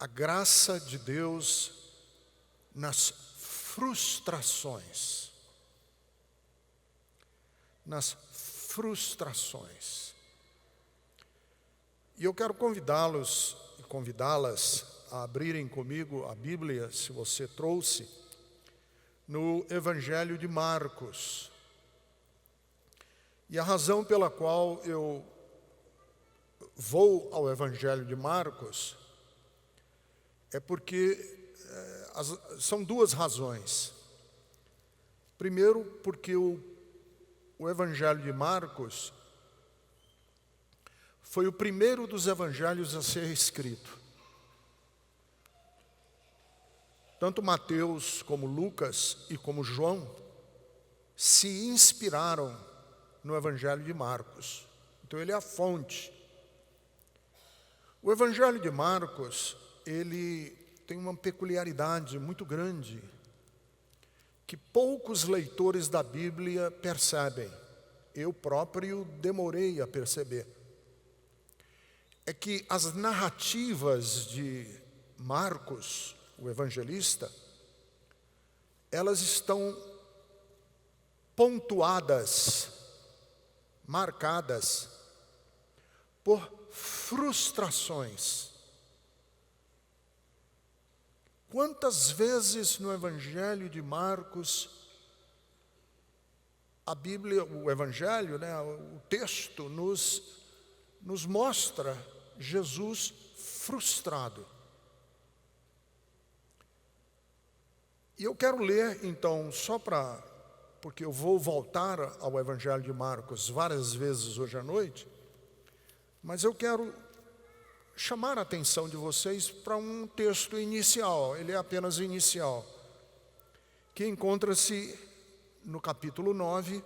a graça de Deus nas frustrações. Nas frustrações. E eu quero convidá-los e convidá-las a abrirem comigo a Bíblia, se você trouxe, no Evangelho de Marcos. E a razão pela qual eu vou ao Evangelho de Marcos é porque são duas razões. Primeiro, porque o Evangelho de Marcos foi o primeiro dos evangelhos a ser escrito. Tanto Mateus como Lucas e como João se inspiraram no Evangelho de Marcos. Então ele é a fonte. O Evangelho de Marcos, ele tem uma peculiaridade muito grande que poucos leitores da Bíblia percebem. Eu próprio demorei a perceber. É que as narrativas de Marcos, o evangelista, elas estão pontuadas, marcadas por frustrações. Quantas vezes no Evangelho de Marcos, a Bíblia, o Evangelho, o texto nos mostra Jesus frustrado. E eu quero ler, então, porque eu vou voltar ao Evangelho de Marcos várias vezes hoje à noite, mas eu quero chamar a atenção de vocês para um texto inicial, ele é apenas inicial, que encontra-se no capítulo 9,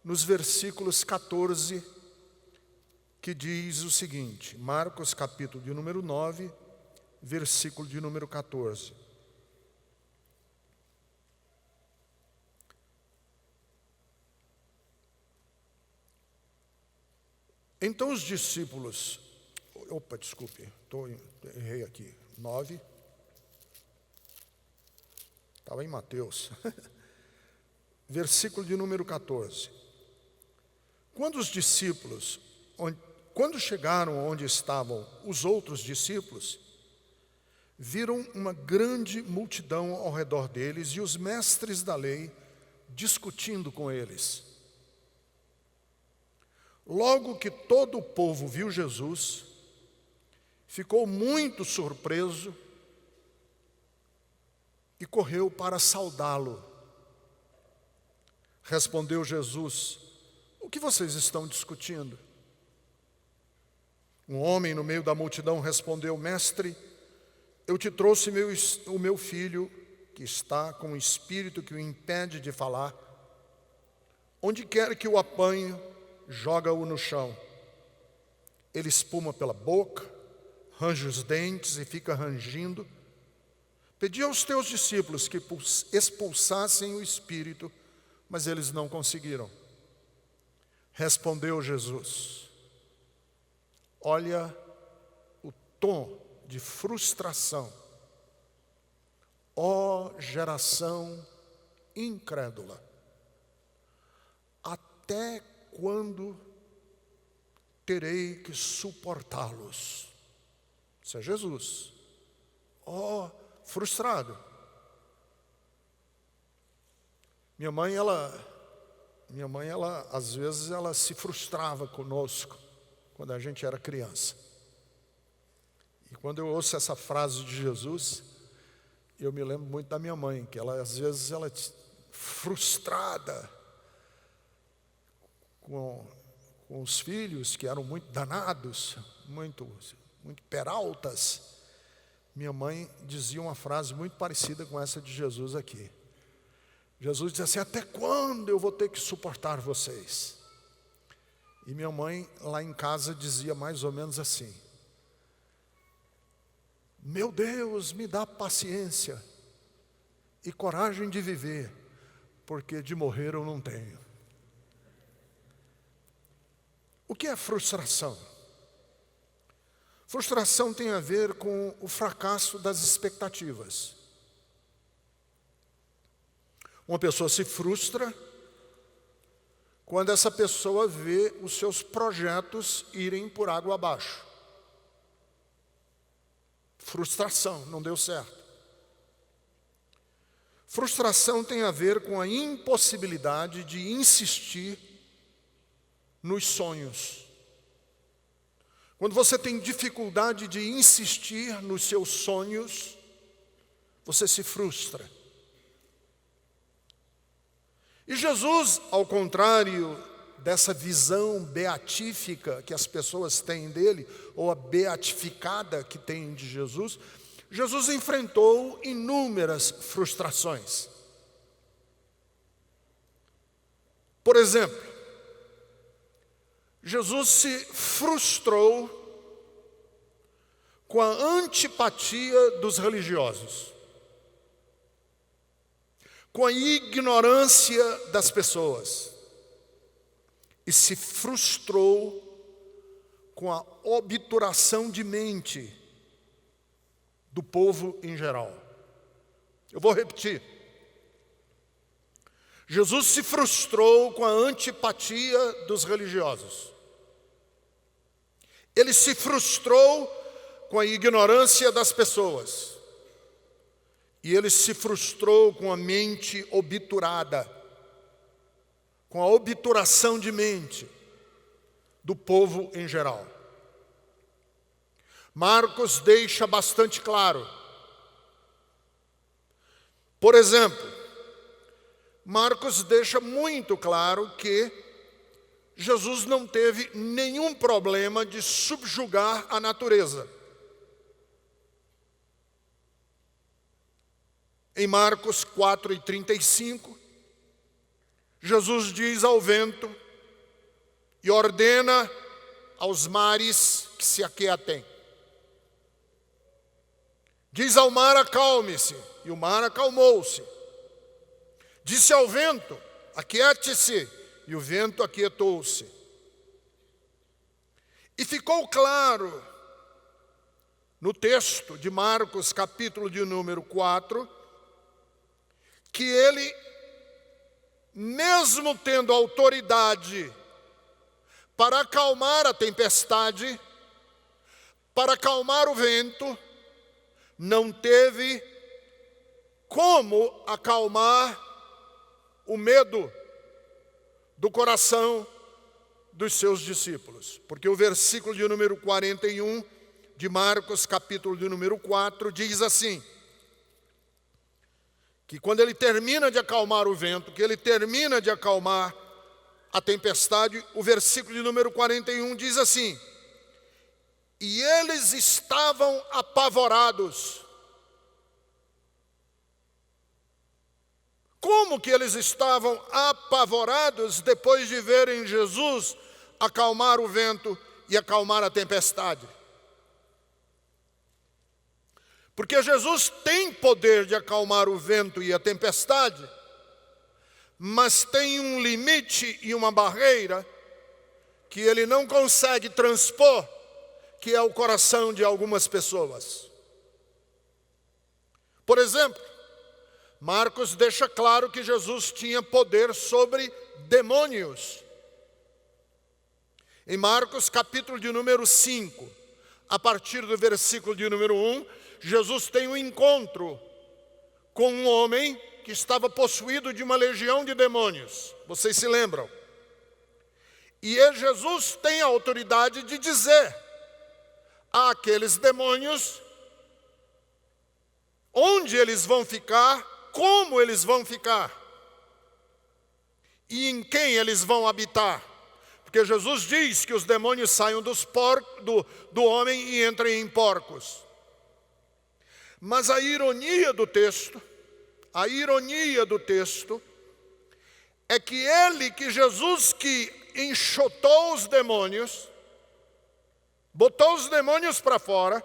nos versículos 14, que diz o seguinte, Marcos capítulo de número 9, versículo de número 14. Então os discípulos, errei aqui, 9, estava em Mateus, versículo de número 14. Quando chegaram onde estavam os outros discípulos, viram uma grande multidão ao redor deles e os mestres da lei discutindo com eles. Logo que todo o povo viu Jesus, ficou muito surpreso e correu para saudá-lo. Respondeu Jesus: o que vocês estão discutindo? Um homem no meio da multidão respondeu: Mestre, eu te trouxe o meu filho, que está com um espírito que o impede de falar. Onde quer que o apanhe, joga-o no chão. Ele espuma pela boca, range os dentes e fica rangindo. Pedi aos teus discípulos que expulsassem o espírito, mas eles não conseguiram. Respondeu Jesus: olha o tom de frustração. Ó geração incrédula, até quando terei que suportá-los? Isso é Jesus. Ó, frustrado. Minha mãe, às vezes, ela se frustrava conosco quando a gente era criança. E quando eu ouço essa frase de Jesus, eu me lembro muito da minha mãe, que às vezes ela frustrada com os filhos que eram muito danados, muito peraltas. Minha mãe dizia uma frase muito parecida com essa de Jesus aqui. Jesus dizia assim: até quando eu vou ter que suportar vocês? E minha mãe lá em casa dizia mais ou menos assim: meu Deus, me dá paciência e coragem de viver, porque de morrer eu não tenho. O que é frustração? Frustração tem a ver com o fracasso das expectativas. Uma pessoa se frustra quando essa pessoa vê os seus projetos irem por água abaixo. Frustração, não deu certo. Frustração tem a ver com a impossibilidade de insistir nos sonhos. Quando você tem dificuldade de insistir nos seus sonhos, você se frustra. E Jesus, ao contrário dessa visão beatífica que as pessoas têm dele, ou a beatificada que têm de Jesus, Jesus enfrentou inúmeras frustrações. Por exemplo, Jesus se frustrou com a antipatia dos religiosos, com a ignorância das pessoas, e se frustrou com a obturação de mente do povo em geral. Eu vou repetir. Jesus se frustrou com a antipatia dos religiosos. Ele se frustrou com a ignorância das pessoas. E ele se frustrou com a mente obturada, com a obturação de mente do povo em geral. Marcos deixa bastante claro. Por exemplo, Marcos deixa muito claro que Jesus não teve nenhum problema de subjugar a natureza. Em Marcos 4:35, Jesus diz ao vento e ordena aos mares que se aquietem. Diz ao mar: acalme-se, e o mar acalmou-se. Disse ao vento: aquiete-se, e o vento aquietou-se. E ficou claro no texto de Marcos, capítulo de número 4, que ele, mesmo tendo autoridade para acalmar a tempestade, para acalmar o vento, não teve como acalmar o medo do coração dos seus discípulos. Porque o versículo de número 41 de Marcos, capítulo de número 4, diz assim: que quando ele termina de acalmar o vento, que ele termina de acalmar a tempestade, o versículo de número 41 diz assim: e eles estavam apavorados. Como que eles estavam apavorados depois de verem Jesus acalmar o vento e acalmar a tempestade? Porque Jesus tem poder de acalmar o vento e a tempestade, mas tem um limite e uma barreira que ele não consegue transpor, que é o coração de algumas pessoas. Por exemplo, Marcos deixa claro que Jesus tinha poder sobre demônios. Em Marcos, capítulo de número 5, a partir do versículo de número 1, Jesus tem um encontro com um homem que estava possuído de uma legião de demônios. Vocês se lembram? E Jesus tem a autoridade de dizer àqueles demônios onde eles vão ficar, como eles vão ficar e em quem eles vão habitar. Porque Jesus diz que os demônios saiam do homem e entrem em porcos. Mas a ironia do texto é que Jesus que enxotou os demônios, botou os demônios para fora,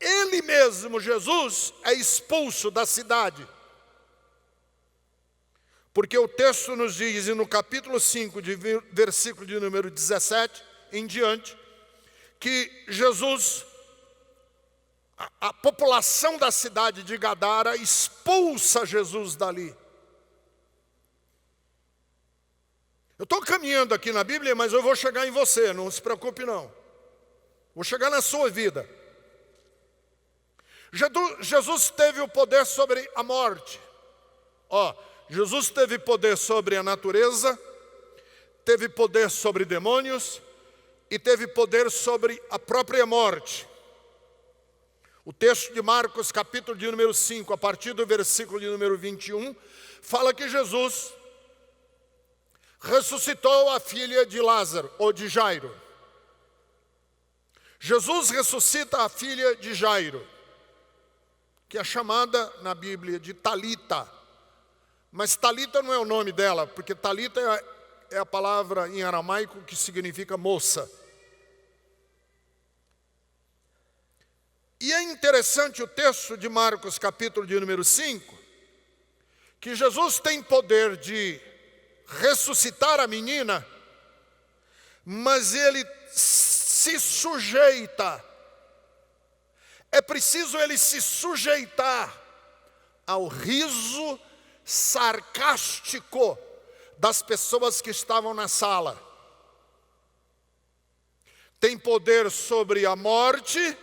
ele mesmo, Jesus, é expulso da cidade. Porque o texto nos diz, e no capítulo 5, versículo de número 17 em diante, que Jesus, a população da cidade de Gadara expulsa Jesus dali. Eu estou caminhando aqui na Bíblia, mas eu vou chegar em você, não se preocupe não. Vou chegar na sua vida. Jesus teve o poder sobre a morte. Jesus teve poder sobre a natureza, teve poder sobre demônios e teve poder sobre a própria morte. O texto de Marcos, capítulo de número 5, a partir do versículo de número 21, fala que Jesus ressuscitou a filha de Lázaro, ou de Jairo. Jesus ressuscita a filha de Jairo, que é chamada na Bíblia de Talita. Mas Talita não é o nome dela, porque Talita é a palavra em aramaico que significa moça. E é interessante o texto de Marcos, capítulo de número 5, que Jesus tem poder de ressuscitar a menina, mas ele se sujeita. É preciso ele se sujeitar ao riso sarcástico das pessoas que estavam na sala. Tem poder sobre a morte,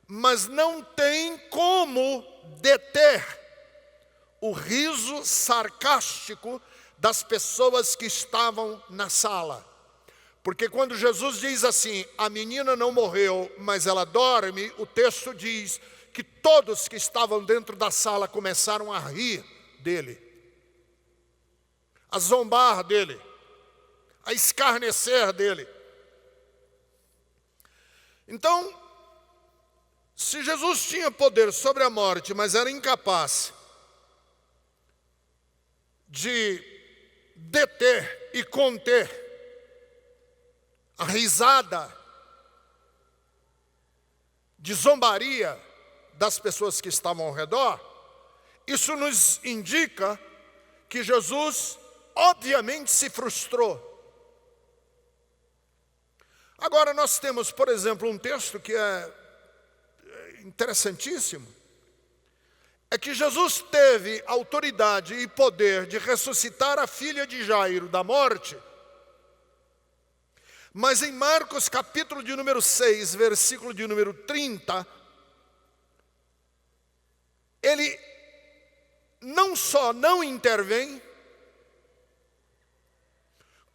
mas não tem como deter o riso sarcástico das pessoas que estavam na sala. Porque quando Jesus diz assim, a menina não morreu, mas ela dorme, o texto diz que todos que estavam dentro da sala começaram a rir dele, a zombar dele, a escarnecer dele. Então, se Jesus tinha poder sobre a morte, mas era incapaz de deter e conter a risada de zombaria das pessoas que estavam ao redor, isso nos indica que Jesus obviamente se frustrou. Agora nós temos, por exemplo, um texto que é interessantíssimo. É que Jesus teve autoridade e poder de ressuscitar a filha de Jairo da morte. Mas em Marcos capítulo de número 6, versículo de número 30, ele não só não intervém,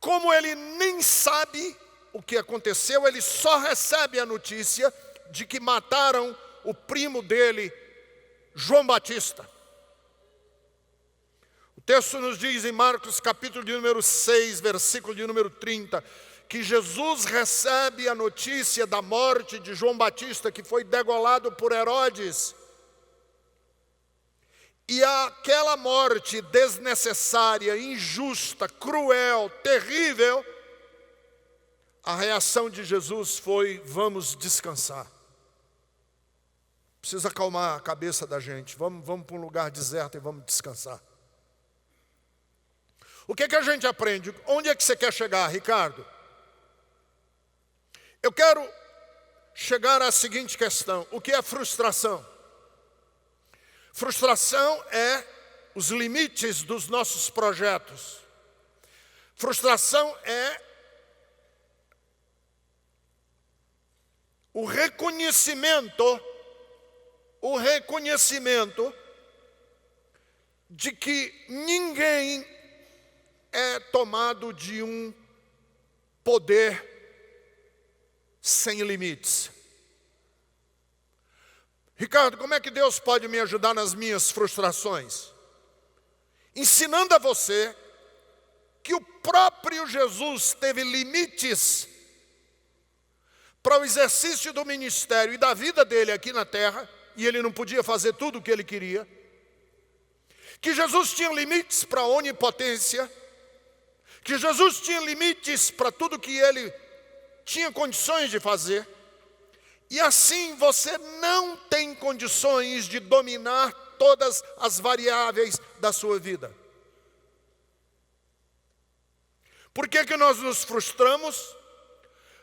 como ele nem sabe o que aconteceu, ele só recebe a notícia de que mataram o primo dele, João Batista. O texto nos diz em Marcos capítulo de número 6, versículo de número 30, que Jesus recebe a notícia da morte de João Batista, que foi degolado por Herodes. E aquela morte desnecessária, injusta, cruel, terrível, a reação de Jesus foi: vamos descansar. Precisa acalmar a cabeça da gente. Vamos para um lugar deserto e vamos descansar. O que a gente aprende? Onde é que você quer chegar, Ricardo? Eu quero chegar à seguinte questão: o que é frustração? Frustração é os limites dos nossos projetos. Frustração é o reconhecimento de que ninguém é tomado de um poder sem limites. Ricardo, como é que Deus pode me ajudar nas minhas frustrações? Ensinando a você que o próprio Jesus teve limites para o exercício do ministério e da vida dele aqui na terra, e ele não podia fazer tudo o que ele queria. Que Jesus tinha limites para a onipotência, que Jesus tinha limites para tudo que ele tinha condições de fazer. E assim você não tem condições de dominar todas as variáveis da sua vida. Por que nós nos frustramos?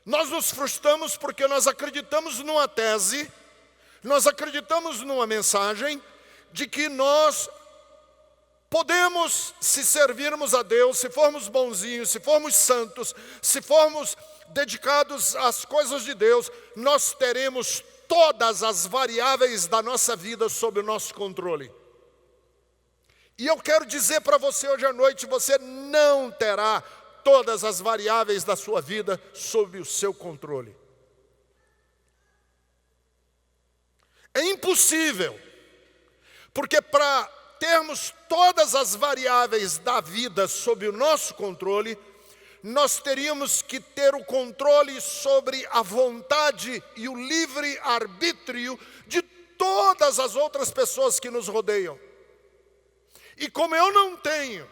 Nós nos frustramos porque nós acreditamos numa tese, nós acreditamos numa mensagem de que nós podemos, se servirmos a Deus, se formos bonzinhos, se formos santos, se formos dedicados às coisas de Deus, nós teremos todas as variáveis da nossa vida sob o nosso controle. E eu quero dizer para você hoje à noite, você não terá todas as variáveis da sua vida sob o seu controle. É impossível, porque para termos todas as variáveis da vida sob o nosso controle, nós teríamos que ter o controle sobre a vontade e o livre arbítrio de todas as outras pessoas que nos rodeiam. E como eu não tenho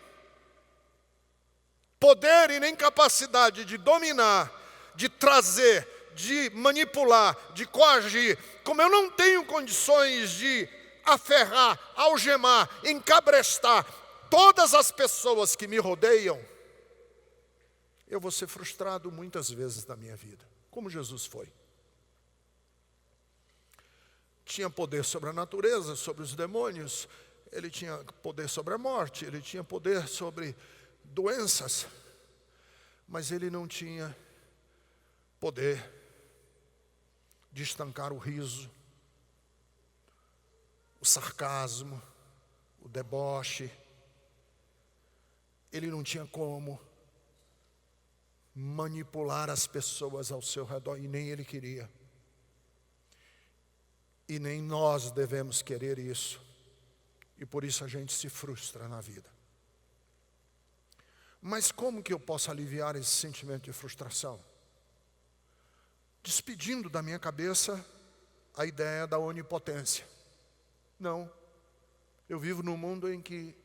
poder e nem capacidade de dominar, de trazer, de manipular, de coagir, como eu não tenho condições de aferrar, algemar, encabrestar todas as pessoas que me rodeiam, eu vou ser frustrado muitas vezes na minha vida, como Jesus foi. Tinha poder sobre a natureza, sobre os demônios, ele tinha poder sobre a morte, ele tinha poder sobre doenças, mas ele não tinha poder de estancar o riso, o sarcasmo, o deboche. Ele não tinha como manipular as pessoas ao seu redor, e nem ele queria. E nem nós devemos querer isso. E por isso a gente se frustra na vida. Mas como que eu posso aliviar esse sentimento de frustração? Despedindo da minha cabeça a ideia da onipotência. Não, eu vivo num mundo em que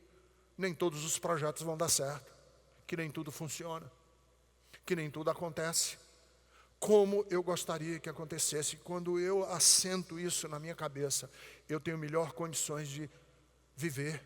nem todos os projetos vão dar certo, que nem tudo funciona, que nem tudo acontece como eu gostaria que acontecesse. Quando eu assento isso na minha cabeça, eu tenho melhor condições de viver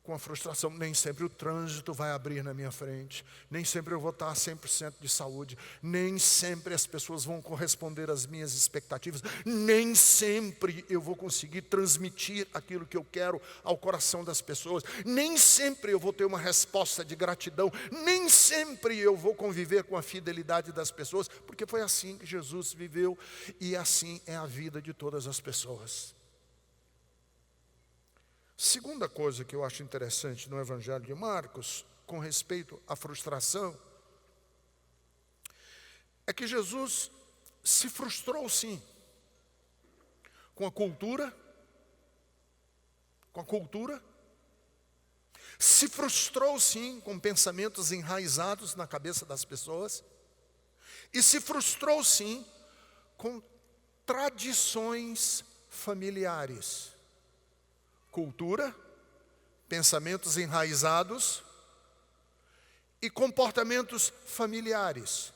com a frustração. Nem sempre o trânsito vai abrir na minha frente, nem sempre eu vou estar 100% de saúde, nem sempre as pessoas vão corresponder às minhas expectativas, nem sempre eu vou conseguir transmitir aquilo que eu quero ao coração das pessoas, nem sempre eu vou ter uma resposta de gratidão, nem sempre eu vou conviver com a fidelidade das pessoas, porque foi assim que Jesus viveu e assim é a vida de todas as pessoas. Segunda coisa que eu acho interessante no Evangelho de Marcos, com respeito à frustração, é que Jesus se frustrou sim, com a cultura, se frustrou sim com pensamentos enraizados na cabeça das pessoas, e se frustrou sim com tradições familiares. Cultura, pensamentos enraizados e comportamentos familiares.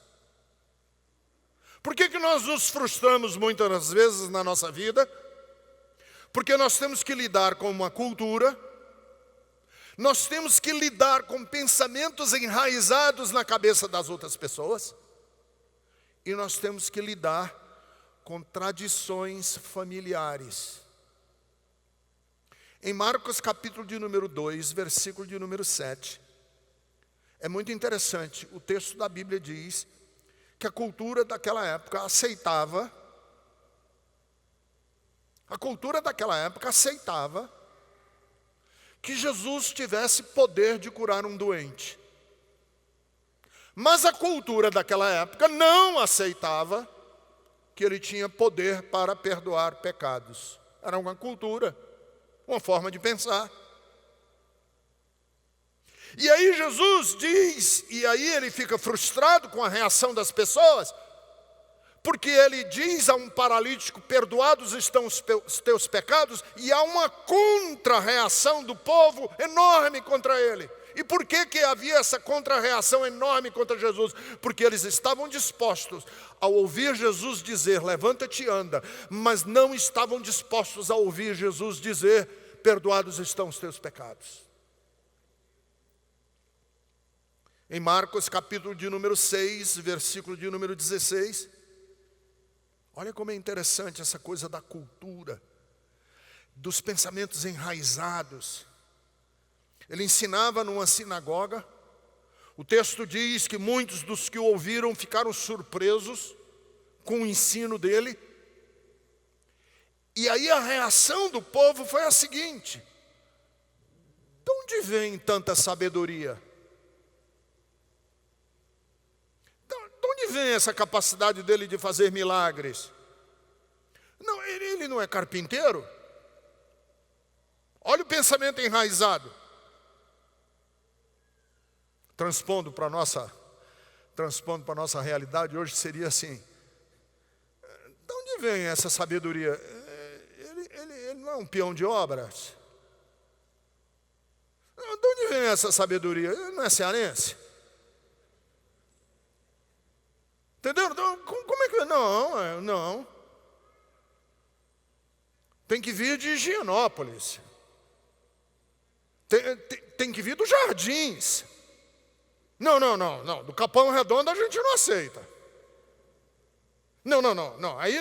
Por que nós nos frustramos muitas das vezes na nossa vida? Porque nós temos que lidar com uma cultura, nós temos que lidar com pensamentos enraizados na cabeça das outras pessoas, e nós temos que lidar com tradições familiares. Em Marcos capítulo de número 2, versículo de número 7, é muito interessante, o texto da Bíblia diz que a cultura daquela época aceitava que Jesus tivesse poder de curar um doente. Mas a cultura daquela época não aceitava que ele tinha poder para perdoar pecados. Era uma cultura, uma forma de pensar. E aí Jesus diz, e aí ele fica frustrado com a reação das pessoas, porque ele diz a um paralítico: perdoados estão os teus pecados, e há uma contra-reação do povo enorme contra ele. E por que havia essa contra-reação enorme contra Jesus? Porque eles estavam dispostos, ao ouvir Jesus dizer, levanta-te e anda, mas não estavam dispostos a ouvir Jesus dizer, perdoados estão os teus pecados. Em Marcos, capítulo de número 6, versículo de número 16. Olha como é interessante essa coisa da cultura, dos pensamentos enraizados. Ele ensinava numa sinagoga. O texto diz que muitos dos que o ouviram ficaram surpresos com o ensino dele. E aí a reação do povo foi a seguinte: de onde vem tanta sabedoria? De onde vem essa capacidade dele de fazer milagres? Não, ele não é carpinteiro? Olha o pensamento enraizado. Transpondo para a nossa realidade, hoje seria assim: de onde vem essa sabedoria? Ele não é um peão de obras? De onde vem essa sabedoria? Ele não é cearense? Entendeu? Então, como é que... Não. Tem que vir de Higienópolis. Tem que vir dos Jardins. Não. Do Capão Redondo a gente não aceita. Não. Aí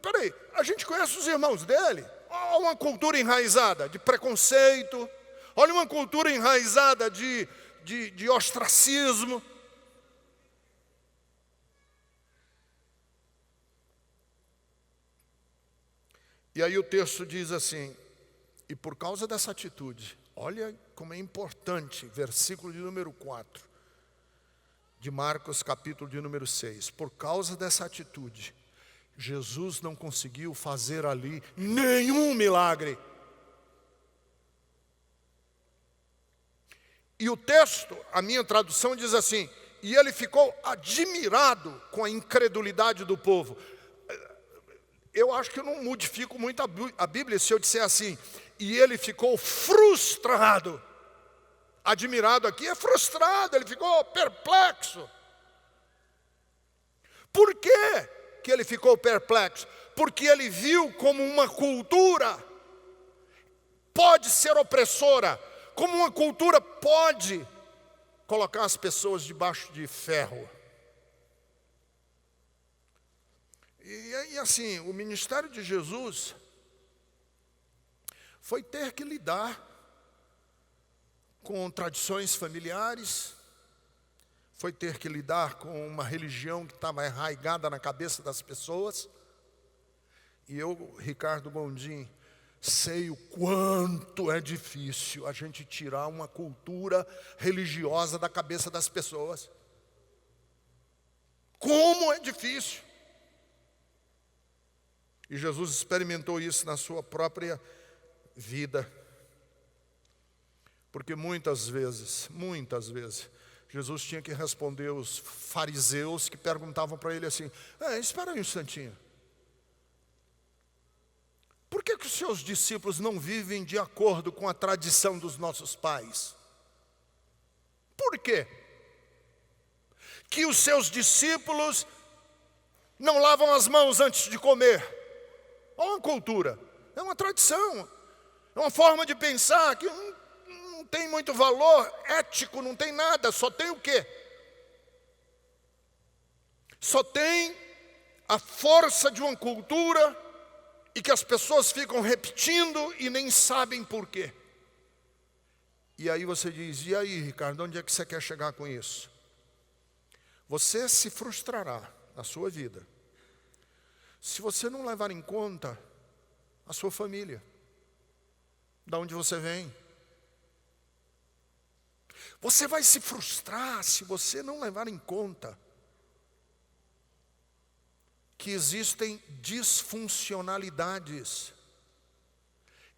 peraí, a gente conhece os irmãos dele. Olha uma cultura enraizada de preconceito. Olha uma cultura enraizada de ostracismo. E aí o texto diz assim: e por causa dessa atitude, olha como é importante, versículo de número 4, de Marcos, capítulo de número 6. Por causa dessa atitude, Jesus não conseguiu fazer ali nenhum milagre. E o texto, a minha tradução diz assim: e ele ficou admirado com a incredulidade do povo. Eu acho que eu não modifico muito a Bíblia se eu disser assim: e ele ficou frustrado. Admirado aqui é frustrado, ele ficou perplexo. Por que ele ficou perplexo? Porque ele viu como uma cultura pode ser opressora, como uma cultura pode colocar as pessoas debaixo de ferro. E assim, o ministério de Jesus foi ter que lidar com tradições familiares, foi ter que lidar com uma religião que estava arraigada na cabeça das pessoas. E eu, Ricardo Gondim, sei o quanto é difícil a gente tirar uma cultura religiosa da cabeça das pessoas. Como é difícil. E Jesus experimentou isso na sua própria vida. Porque muitas vezes, Jesus tinha que responder os fariseus que perguntavam para ele assim: espera aí um instantinho. Por que os seus discípulos não vivem de acordo com a tradição dos nossos pais? Por quê? Que os seus discípulos não lavam as mãos antes de comer? É uma cultura, é uma tradição, é uma forma de pensar que não tem muito valor ético, não tem nada, só tem o quê? Só tem a força de uma cultura e que as pessoas ficam repetindo e nem sabem por quê. E aí você diz: e aí, Ricardo, onde é que você quer chegar com isso? Você se frustrará na sua vida se você não levar em conta a sua família, da onde você vem. Você vai se frustrar se você não levar em conta que existem disfuncionalidades,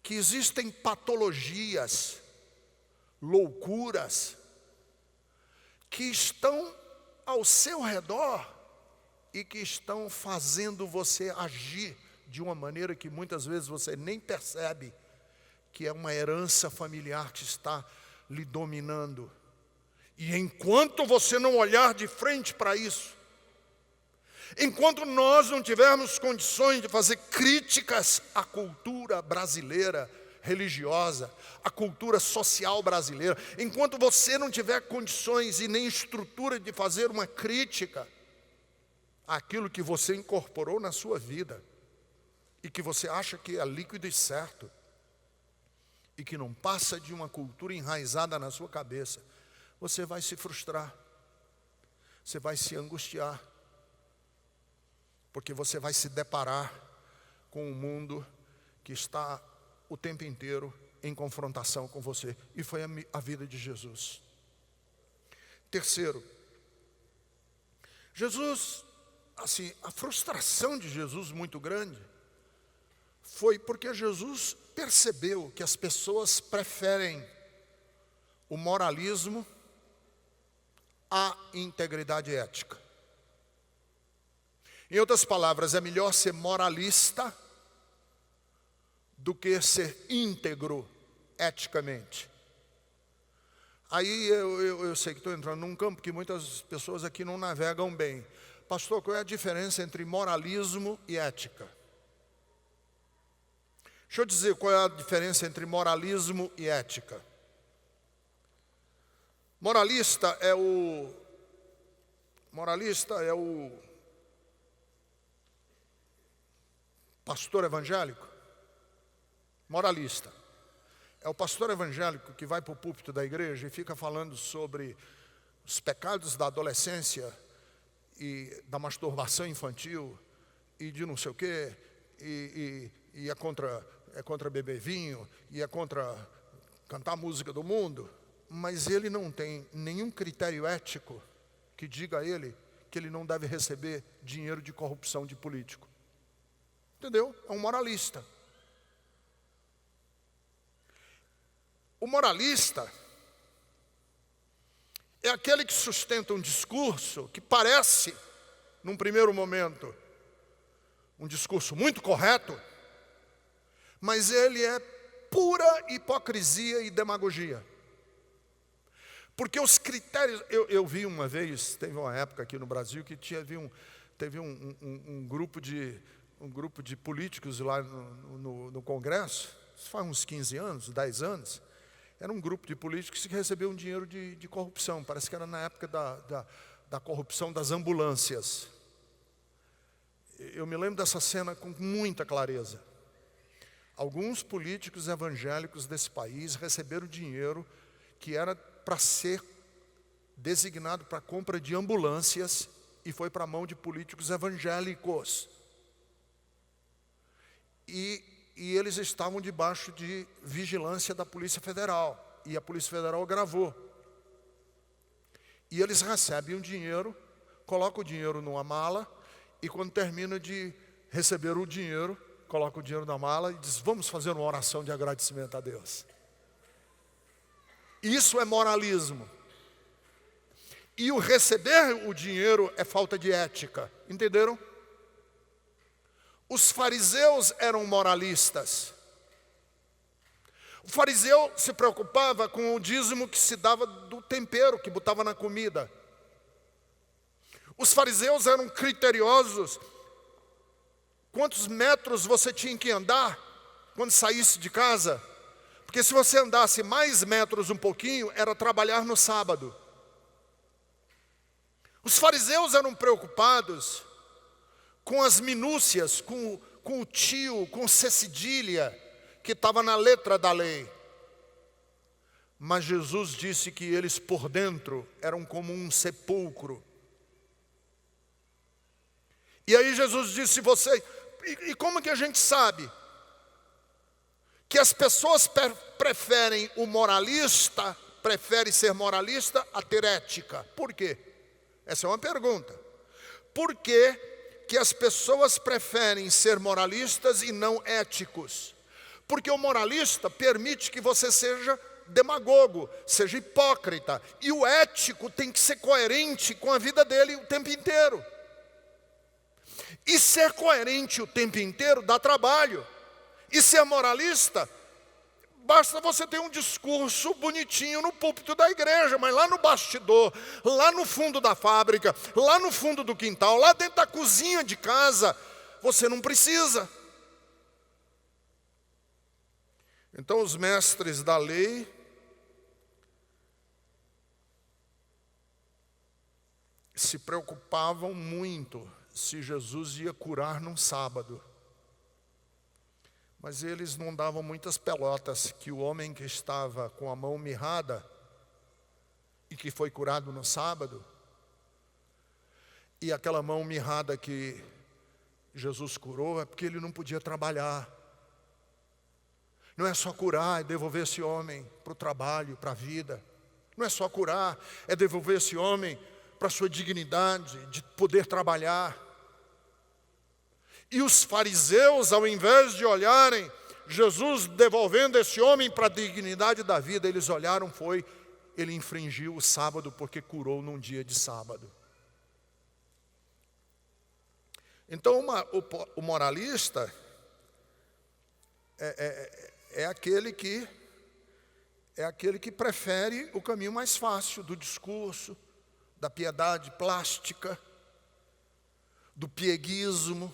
que existem patologias, loucuras, que estão ao seu redor e que estão fazendo você agir de uma maneira que muitas vezes você nem percebe que é uma herança familiar que está lhe dominando. E enquanto você não olhar de frente para isso, enquanto nós não tivermos condições de fazer críticas à cultura brasileira, religiosa, a cultura social brasileira, enquanto você não tiver condições e nem estrutura de fazer uma crítica àquilo que você incorporou na sua vida e que você acha que é líquido e certo e que não passa de uma cultura enraizada na sua cabeça, você vai se frustrar, você vai se angustiar, porque você vai se deparar com um mundo que está o tempo inteiro em confrontação com você. E foi a vida de Jesus. Terceiro, Jesus, assim, a frustração de Jesus muito grande foi porque Jesus percebeu que as pessoas preferem o moralismo à integridade ética. Em outras palavras, é melhor ser moralista do que ser íntegro eticamente. Aí eu sei que estou entrando num campo que muitas pessoas aqui não navegam bem. Pastor, qual é a diferença entre moralismo e ética? Deixa eu dizer qual é a diferença entre moralismo e ética. Moralista é o pastor evangélico. Moralista é o pastor evangélico que vai para o púlpito da igreja e fica falando sobre os pecados da adolescência e da masturbação infantil e de não sei o quê, e é contra beber vinho, e é contra cantar música do mundo, mas ele não tem nenhum critério ético que diga a ele que ele não deve receber dinheiro de corrupção de político. Entendeu? É um moralista. O moralista é aquele que sustenta um discurso que parece, num primeiro momento, um discurso muito correto, mas ele é pura hipocrisia e demagogia. Porque os critérios... Eu vi uma vez, teve uma época aqui no Brasil que teve um grupo de políticos lá no Congresso, isso faz uns 15 anos, 10 anos, era um grupo de políticos que recebeu um dinheiro de corrupção, parece que era na época da corrupção das ambulâncias. Eu me lembro dessa cena com muita clareza. Alguns políticos evangélicos desse país receberam dinheiro que era para ser designado para compra de ambulâncias e foi para a mão de políticos evangélicos. E eles estavam debaixo de vigilância da Polícia Federal. E a Polícia Federal gravou. E eles recebem o dinheiro, colocam o dinheiro numa mala, e quando termina de receber o dinheiro, colocam o dinheiro na mala e diz: vamos fazer uma oração de agradecimento a Deus. Isso é moralismo. E o receber o dinheiro é falta de ética. Entenderam? Os fariseus eram moralistas. O fariseu se preocupava com o dízimo que se dava do tempero que botava na comida. Os fariseus eram criteriosos. Quantos metros você tinha que andar quando saísse de casa? Porque se você andasse mais metros um pouquinho, era trabalhar no sábado. Os fariseus eram preocupados com as minúcias, com o tio, com C cedilha, que estava na letra da lei. Mas Jesus disse que eles por dentro eram como um sepulcro. E aí Jesus disse: e como que a gente sabe que as pessoas preferem o moralista, preferem ser moralista a ter ética? Por quê? Essa é uma pergunta. Por que as pessoas preferem ser moralistas e não éticos? Porque o moralista permite que você seja demagogo, seja hipócrita. E o ético tem que ser coerente com a vida dele o tempo inteiro. E ser coerente o tempo inteiro dá trabalho. E ser moralista, basta você ter um discurso bonitinho no púlpito da igreja, mas lá no bastidor, lá no fundo da fábrica, lá no fundo do quintal, lá dentro da cozinha de casa, você não precisa. Então os mestres da lei se preocupavam muito se Jesus ia curar num sábado. Mas eles não davam muitas pelotas que o homem que estava com a mão mirrada e que foi curado no sábado, e aquela mão mirrada que Jesus curou, é porque ele não podia trabalhar. Não é só curar, é devolver esse homem para o trabalho, para a vida. Não é só curar, é devolver esse homem para a sua dignidade de poder trabalhar. E os fariseus, ao invés de olharem Jesus devolvendo esse homem para a dignidade da vida, eles olharam, ele infringiu o sábado porque curou num dia de sábado. Então o moralista é aquele que prefere o caminho mais fácil do discurso, da piedade plástica, do pieguismo,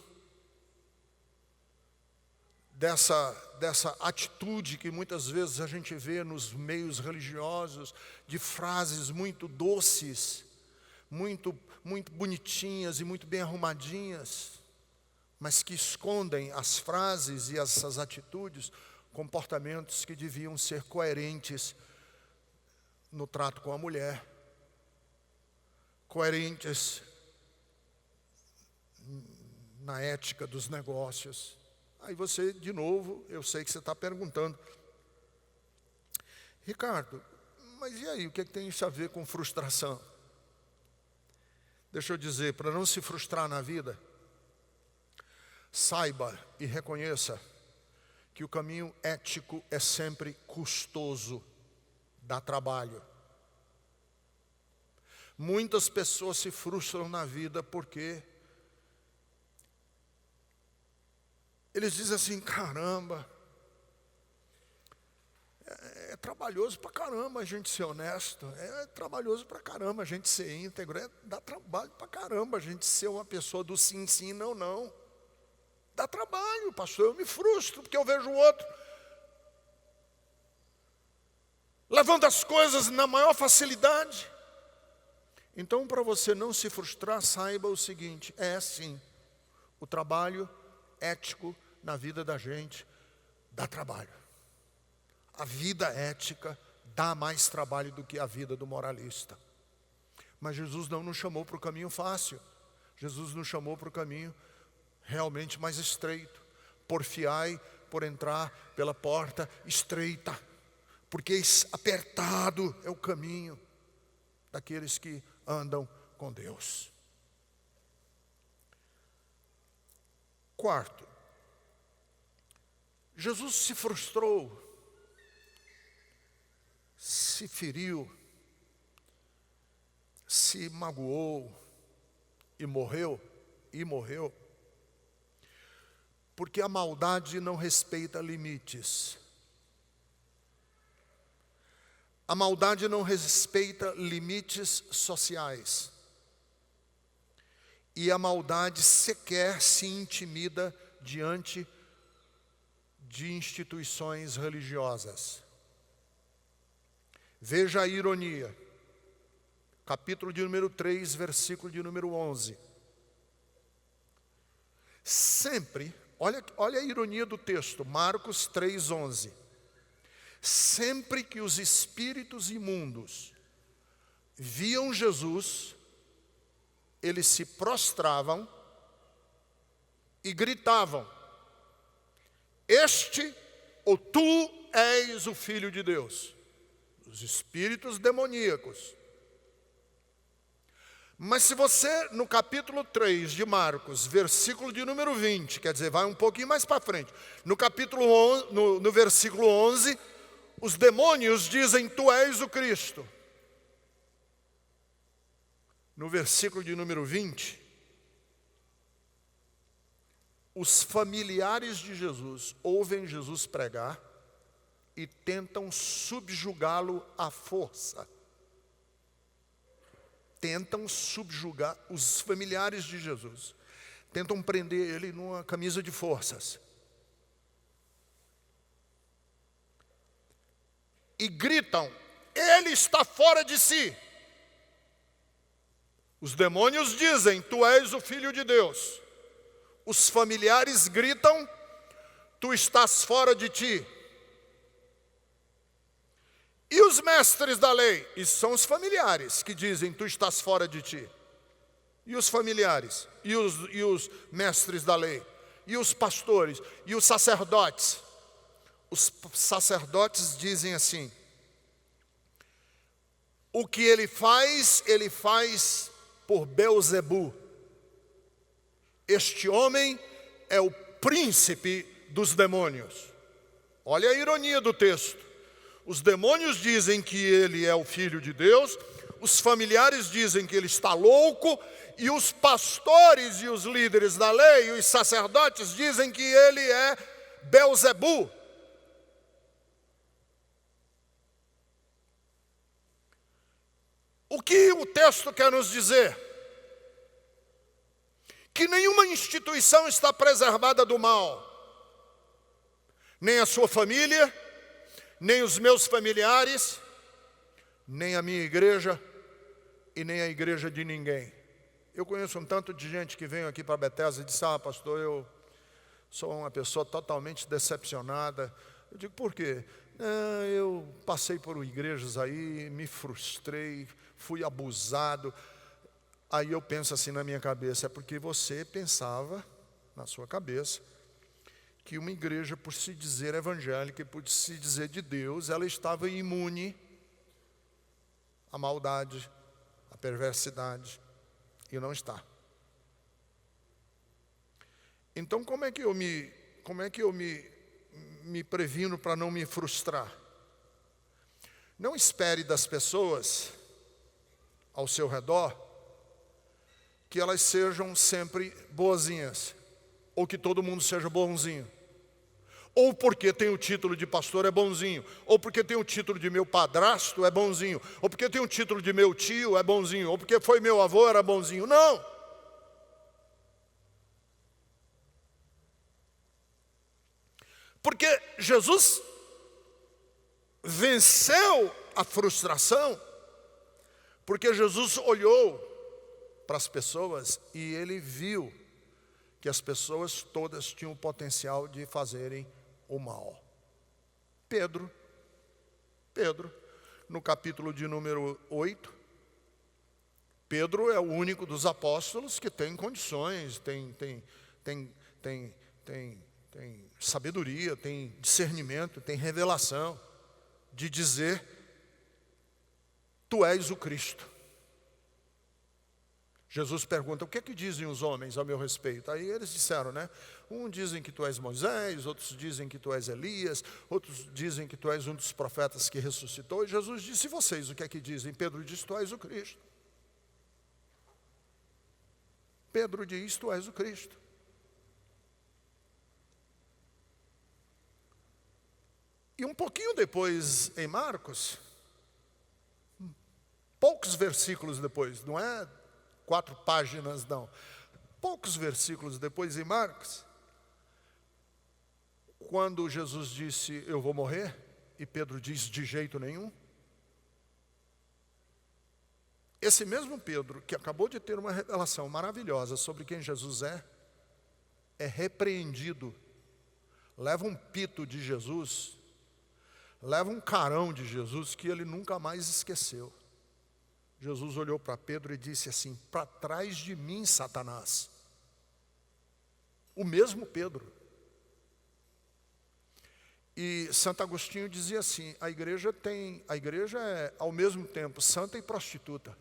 dessa atitude que muitas vezes a gente vê nos meios religiosos, de frases muito doces, muito bonitinhas e muito bem arrumadinhas, mas que escondem as frases e essas atitudes, comportamentos que deviam ser coerentes no trato com a mulher, coerentes na ética dos negócios. Aí você, de novo, eu sei que você está perguntando, Ricardo, mas e aí, o que tem isso a ver com frustração? Deixa eu dizer, para não se frustrar na vida, saiba e reconheça que o caminho ético é sempre custoso, dá trabalho. Muitas pessoas se frustram na vida porque eles dizem assim, caramba, é trabalhoso pra caramba a gente ser honesto, é trabalhoso pra caramba a gente ser íntegro, dá trabalho pra caramba a gente ser uma pessoa do sim, sim, não, não. Dá trabalho, pastor, eu me frustro porque eu vejo o outro levando as coisas na maior facilidade. Então, para você não se frustrar, saiba o seguinte, é assim, o trabalho ético na vida da gente dá trabalho. A vida ética dá mais trabalho do que a vida do moralista. Mas Jesus não nos chamou para o caminho fácil. Jesus nos chamou para o caminho realmente mais estreito. Porfiai por entrar pela porta estreita, porque apertado é o caminho daqueles que andam com Deus. Quarto, Jesus se frustrou, se feriu, se magoou e morreu, porque a maldade não respeita limites. A maldade não respeita limites sociais. E a maldade sequer se intimida diante de instituições religiosas. Veja a ironia. Capítulo de número 3, versículo de número 11. Sempre, olha a ironia do texto, Marcos 3, 11. Sempre que os espíritos imundos viam Jesus, eles se prostravam e gritavam, este ou tu és o Filho de Deus. Os espíritos demoníacos. Mas se você, no capítulo 3 de Marcos, versículo de número 20, quer dizer, vai um pouquinho mais para frente, no capítulo 11, no versículo 11, os demônios dizem, tu és o Cristo. No versículo de número 20, os familiares de Jesus ouvem Jesus pregar e tentam subjugá-lo à força. Tentam subjugar os familiares de Jesus. Tentam prender ele numa camisa de forças. e gritam: ele está fora de si. Os demônios dizem: tu és o Filho de Deus. Os familiares gritam: tu estás fora de ti. E os mestres da lei? Isso são os familiares que dizem: tu estás fora de ti. E os familiares? E os mestres da lei? E os pastores? E os sacerdotes? Os sacerdotes dizem assim: o que ele faz por Belzebu. Este homem é o príncipe dos demônios. Olha a ironia do texto. Os demônios dizem que ele é o Filho de Deus, os familiares dizem que ele está louco, e os pastores e os líderes da lei, e os sacerdotes dizem que ele é Belzebu. O que o texto quer nos dizer? Que nenhuma instituição está preservada do mal. Nem a sua família, nem os meus familiares, nem a minha igreja e nem a igreja de ninguém. Eu conheço um tanto de gente que vem aqui para Bethesda e diz: pastor, eu sou uma pessoa totalmente decepcionada. Eu digo: por quê? Eu passei por igrejas aí, me frustrei, fui abusado. Aí eu penso assim na minha cabeça: é porque você pensava, na sua cabeça, que uma igreja, por se dizer evangélica e por se dizer de Deus, ela estava imune à maldade, à perversidade, e não está. Então como é que eu me previno para não me frustrar? Não espere das pessoas ao seu redor que elas sejam sempre boazinhas, ou que todo mundo seja bonzinho, ou porque tem o título de pastor é bonzinho, ou porque tem o título de meu padrasto é bonzinho, ou porque tem o título de meu tio é bonzinho, ou porque foi meu avô era bonzinho. Não! Porque Jesus venceu a frustração, porque Jesus olhou para as pessoas e ele viu que as pessoas todas tinham o potencial de fazerem o mal. Pedro, no capítulo de número 8, Pedro é o único dos apóstolos que tem condições, tem sabedoria, tem discernimento, tem revelação de dizer: tu és o Cristo. Jesus pergunta: o que é que dizem os homens a meu respeito? Aí eles disseram, né? Uns dizem que tu és Moisés, outros dizem que tu és Elias, outros dizem que tu és um dos profetas que ressuscitou. E Jesus disse: e vocês, o que é que dizem? Pedro disse: tu és o Cristo. Pedro diz: tu és o Cristo. E um pouquinho depois, em Marcos, poucos versículos depois, não é 4 páginas não, poucos versículos depois em Marcos, quando Jesus disse: eu vou morrer, e Pedro diz: de jeito nenhum. Esse mesmo Pedro, que acabou de ter uma revelação maravilhosa sobre quem Jesus é repreendido, leva um pito de Jesus, leva um carão de Jesus que ele nunca mais esqueceu. Jesus olhou para Pedro e disse assim: para trás de mim, Satanás. O mesmo Pedro. E Santo Agostinho dizia assim: a igreja é ao mesmo tempo santa e prostituta.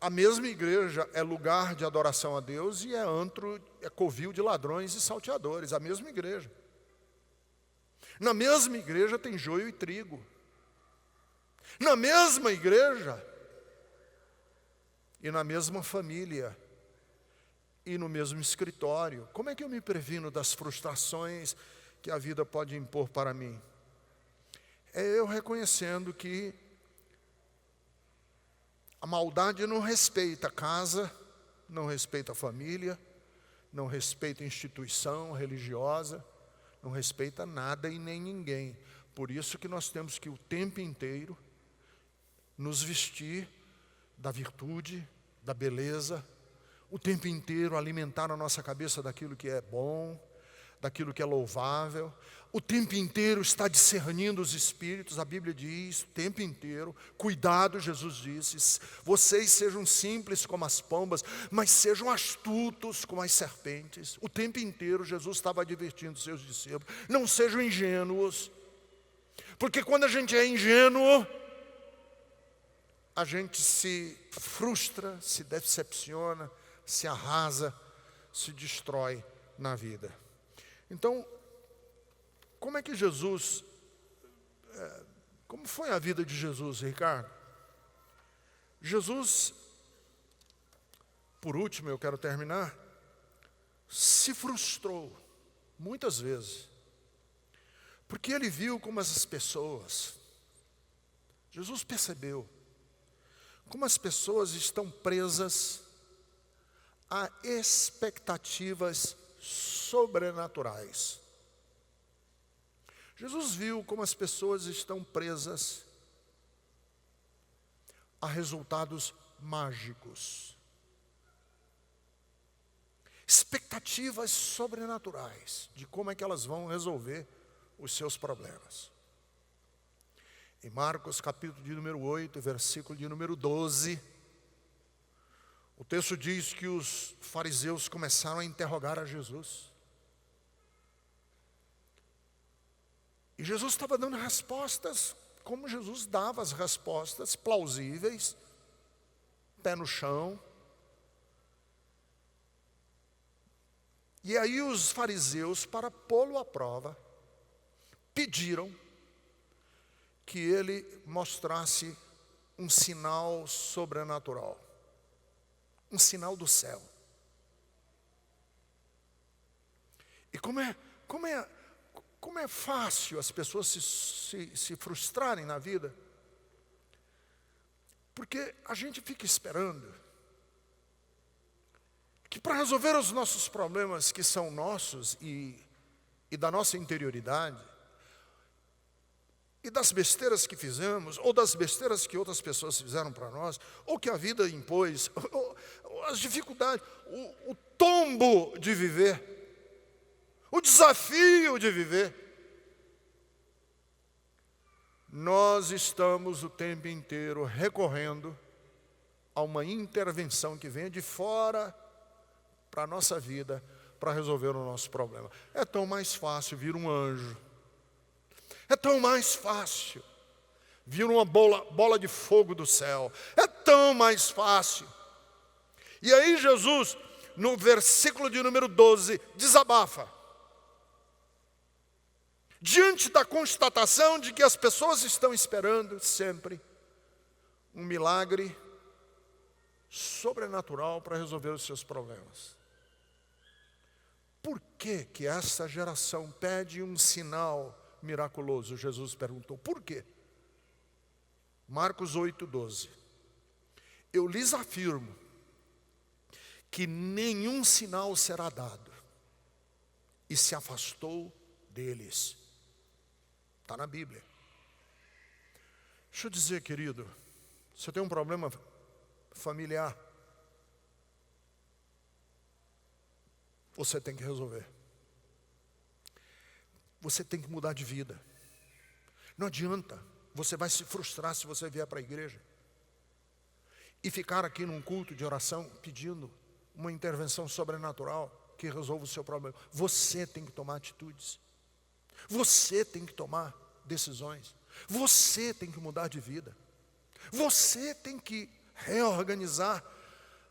A mesma igreja é lugar de adoração a Deus e é antro, é covil de ladrões e salteadores. A mesma igreja. Na mesma igreja tem joio e trigo. Na mesma igreja, e na mesma família, e no mesmo escritório. Como é que eu me previno das frustrações que a vida pode impor para mim? É eu reconhecendo que a maldade não respeita a casa, não respeita a família, não respeita a instituição religiosa, não respeita nada e nem ninguém. Por isso que nós temos que o tempo inteiro nos vestir da virtude, da beleza, o tempo inteiro alimentar a nossa cabeça daquilo que é bom, daquilo que é louvável, o tempo inteiro está discernindo os espíritos. A Bíblia diz, o tempo inteiro, cuidado, Jesus disse, vocês sejam simples como as pombas, mas sejam astutos como as serpentes. O tempo inteiro Jesus estava advertindo seus discípulos, não sejam ingênuos, porque quando a gente é ingênuo, a gente se frustra, se decepciona, se arrasa, se destrói na vida. Então, como é que Jesus, como foi a vida de Jesus, Ricardo? Jesus, por último, eu quero terminar, se frustrou muitas vezes, porque ele viu como as pessoas, Jesus percebeu, como as pessoas estão presas a expectativas sobrenaturais. Jesus viu como as pessoas estão presas a resultados mágicos, expectativas sobrenaturais de como é que elas vão resolver os seus problemas. Em Marcos capítulo de número 8, versículo de número 12, o texto diz que os fariseus começaram a interrogar a Jesus. E Jesus estava dando respostas, como Jesus dava as respostas plausíveis, pé no chão. E aí os fariseus, para pô-lo à prova, pediram que ele mostrasse um sinal sobrenatural, um sinal do céu. E como é fácil as pessoas se frustrarem na vida, porque a gente fica esperando que para resolver os nossos problemas que são nossos e da nossa interioridade, e das besteiras que fizemos, ou das besteiras que outras pessoas fizeram para nós, ou que a vida impôs, ou as dificuldades, o tombo de viver, o desafio de viver. Nós estamos o tempo inteiro recorrendo a uma intervenção que vem de fora para a nossa vida, para resolver o nosso problema. É tão mais fácil vir um anjo. É tão mais fácil vir uma bola de fogo do céu. É tão mais fácil. E aí Jesus, no versículo de número 12, desabafa. Diante da constatação de que as pessoas estão esperando sempre um milagre sobrenatural para resolver os seus problemas. Por que que essa geração pede um sinal miraculoso? Jesus perguntou, por quê? Marcos 8:12. Eu lhes afirmo que nenhum sinal será dado. E se afastou deles. Está na Bíblia. Deixa eu dizer, querido, você tem um problema familiar, você tem que resolver. Você tem que mudar de vida. Não adianta, você vai se frustrar se você vier para a igreja e ficar aqui num culto de oração pedindo uma intervenção sobrenatural que resolva o seu problema. Você tem que tomar atitudes. Você tem que tomar decisões. Você tem que mudar de vida. Você tem que reorganizar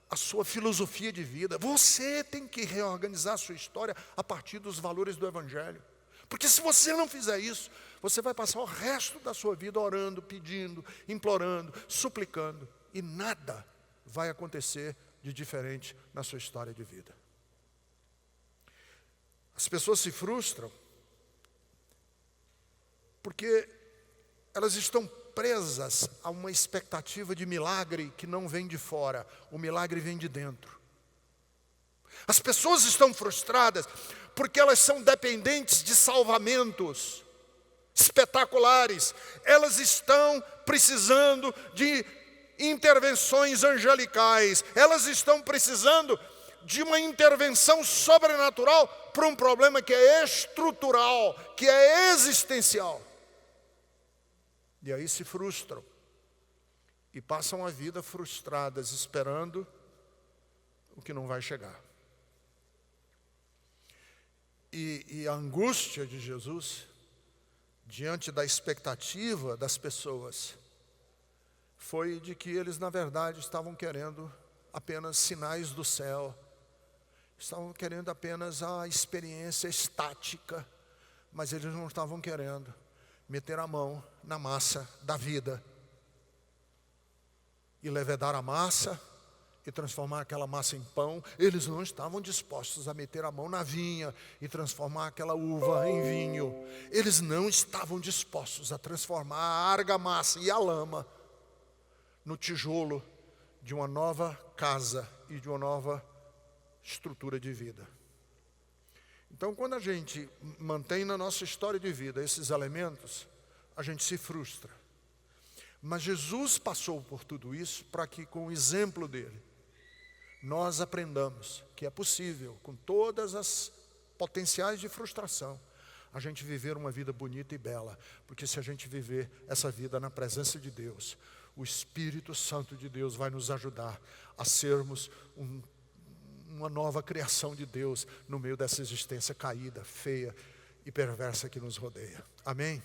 a sua filosofia de vida. Você tem que reorganizar a sua história a partir dos valores do Evangelho. Porque se você não fizer isso, você vai passar o resto da sua vida orando, pedindo, implorando, suplicando, e nada vai acontecer de diferente na sua história de vida. As pessoas se frustram porque elas estão presas a uma expectativa de milagre que não vem de fora, o milagre vem de dentro. As pessoas estão frustradas porque elas são dependentes de salvamentos espetaculares. Elas estão precisando de intervenções angelicais. Elas estão precisando de uma intervenção sobrenatural para um problema que é estrutural, que é existencial. E aí se frustram e passam a vida frustradas, esperando o que não vai chegar. E a angústia de Jesus, diante da expectativa das pessoas, foi de que eles, na verdade, estavam querendo apenas sinais do céu, estavam querendo apenas a experiência estática, mas eles não estavam querendo meter a mão na massa da vida e levedar a massa e transformar aquela massa em pão. Eles não estavam dispostos a meter a mão na vinha e transformar aquela uva em vinho. Eles não estavam dispostos a transformar a argamassa e a lama no tijolo de uma nova casa e de uma nova estrutura de vida. Então, quando a gente mantém na nossa história de vida esses elementos, a gente se frustra. Mas Jesus passou por tudo isso para que, com o exemplo dele, nós aprendamos que é possível, com todas as potenciais de frustração, a gente viver uma vida bonita e bela. Porque se a gente viver essa vida na presença de Deus, o Espírito Santo de Deus vai nos ajudar a sermos uma nova criação de Deus no meio dessa existência caída, feia e perversa que nos rodeia. Amém?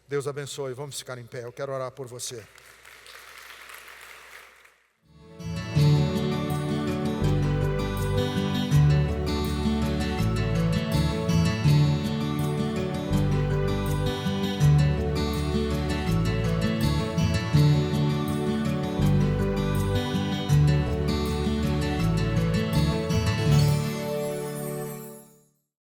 Deus abençoe. Vamos ficar em pé. Eu quero orar por você.